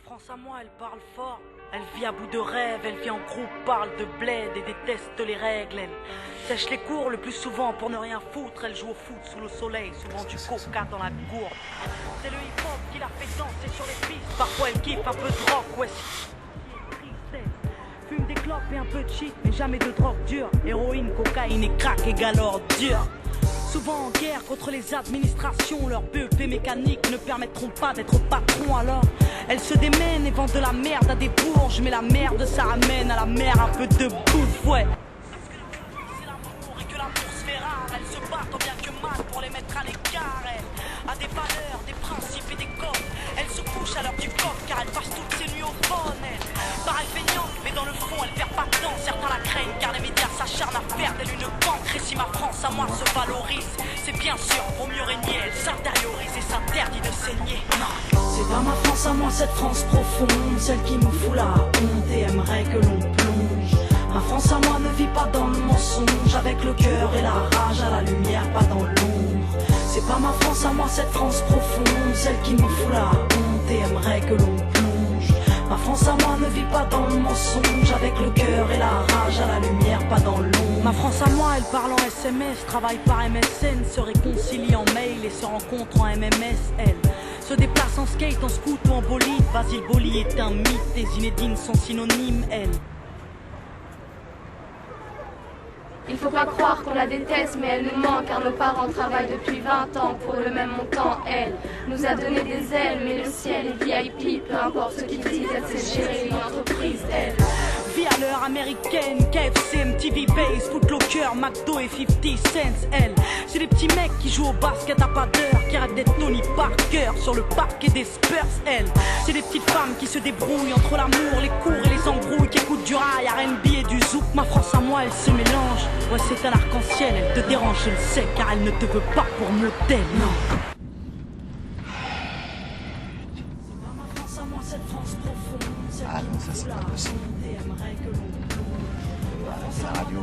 France à moi, elle parle fort. Elle vit à bout de rêve, elle vit en groupe, parle de bled et déteste les règles. Elle sèche les cours le plus souvent pour ne rien foutre. Elle joue au foot sous le soleil, souvent du coca dans la gourde. C'est le hip-hop qui la fait danser sur les pistes. Parfois elle kiffe un peu de rock, ouais. Fume des clopes et un peu de shit, mais jamais de drogue dure. Héroïne, cocaïne et crack égale ordure. Souvent en guerre contre les administrations, leurs BEP mécaniques ne permettront pas d'être patron. Alors elles se démènent et vendent de la merde à des bourges, mais la merde ça ramène à la mer un peu de bouffe, ouais. Parce que la vie c'est l'amour et que l'amour se fait rare. Elles se battent tant bien que mal pour les mettre à l'écart. Elle a des valeurs, des principes et des codes. Elle se couche à l'heure du coq car elle passe toutes ses nuits au phone. Elle paraît feignante mais dans le fond elle perd pas de temps. Certains la craignent car les médias s'acharnent à faire d'elle une banque. Et si ma France à moi se valorise, c'est bien sûr pour mieux régner. Elle s'intériorise et s'interdit de saigner. Non, c'est pas ma France à moi, cette France profonde, celle qui me fout la honte et aimerait que l'on plonge. Ma France à moi ne vit pas dans le mensonge, avec le cœur et la rage à la lumière, pas dans l'ombre. C'est pas ma France à moi, cette France profonde, celle qui me fout la honte et aimerait que l'on plonge. Ma France à moi ne vit pas dans le mensonge, avec le cœur et la rage à la lumière, pas dans l'ombre. Ma France à moi, elle parle en SMS, travaille par MSN, se réconcilie en mail et se rencontre en MMS. Elle se déplace en skate, en scoot ou en bolide. Basile Boli est un mythe, des Zinedine sont synonymes, elle. Il faut pas croire qu'on la déteste, mais elle nous manque car nos parents travaillent depuis 20 ans pour le même montant. Elle nous a donné des ailes, mais le ciel est VIP, peu importe ce qu'ils disent, elle sait gérer une entreprise, elle. Vie à l'heure américaine, KFC, MTV Base, Footlocker, McDo et 50 cents, elle. C'est des petits mecs qui jouent au basket à pas d'heure, qui rêvent d'être Tony Parker sur le parquet des Spurs, elle. C'est des petites femmes qui se débrouillent entre l'amour, les cours et les embrouilles, qui écoutent du rail, R&B et du zouk. Ma France à moi, elle se mélange. Ouais, c'est un arc-en-ciel, elle te dérange, je le sais, car elle ne te veut pas pour modèle, non. Ah non, ça c'est pas possible. C'est la radio.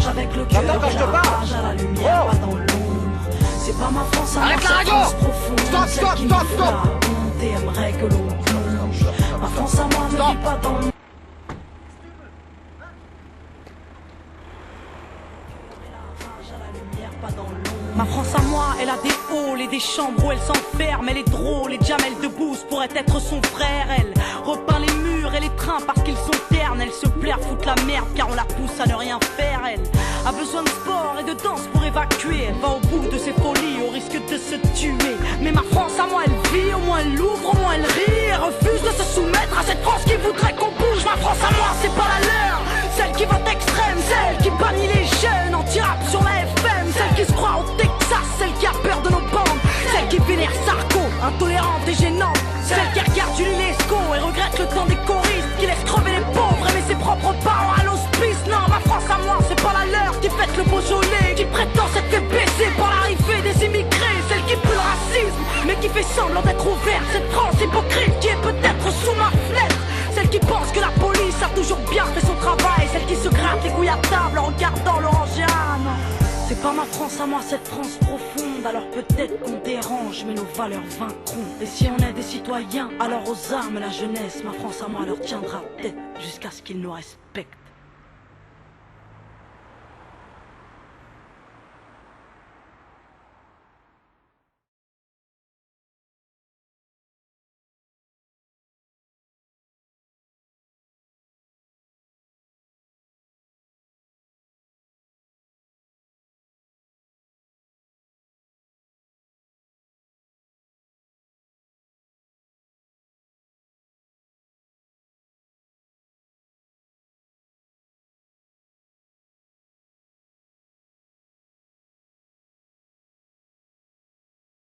Avec le cœur J'entends quand je te parle. à la lumière, pas dans l'ombre. C'est pas ma France à moi, arrête la radio. Stop, stop, stop, stop. Et aimerait que l'on plonge. Ma France à moi ne vit pas dans le... Ma France à moi, elle a des halls et des chambres où elle s'enferme. Elle est drôle et Jamel Debbouze pourrait être son frère. Elle repeint les murs et les trains parce qu'ils sont ternes. Elle se plaire, fout la merde car on la pousse à ne rien faire. Elle a besoin de sport et de danse pour évacuer. Elle va au bout de ses folies au risque de se tuer. Mais ma France à moi, elle vit, au moins elle l'ouvre, au moins elle rit. Elle refuse de se soumettre à cette France qui voudrait qu'on bouge. Ma France à moi, c'est pas la leur, celle qui vote extrême, celle qui bannit les jeunes anti-rap sur la FM, celle qui se croit au Texas, celle qui a peur de nos bandes, celle qui vénère Sarko, intolérante et gênante, celle qui regarde Julie Lescaut et regrette le temps des choristes, qui laisse crever les pauvres et met ses propres parents à l'hospice. Non, ma France à moi, c'est pas la leur qui fête le Beaujolais, qui prétend s'être fait baisser par l'arrivée des immigrés, celle qui pue le racisme, mais qui fait semblant d'être ouverte, cette France hypocrite qui est peut-être sous ma fenêtre. Celle qui pense que la police a toujours bien fait son travail, celle qui se gratte les couilles à table en regardant l'orangeade. C'est pas ma France à moi, cette France profonde. Alors peut-être qu'on dérange, mais nos valeurs vaincront. Et si on est des citoyens, alors aux armes la jeunesse. Ma France à moi leur tiendra tête jusqu'à ce qu'ils nous respectent.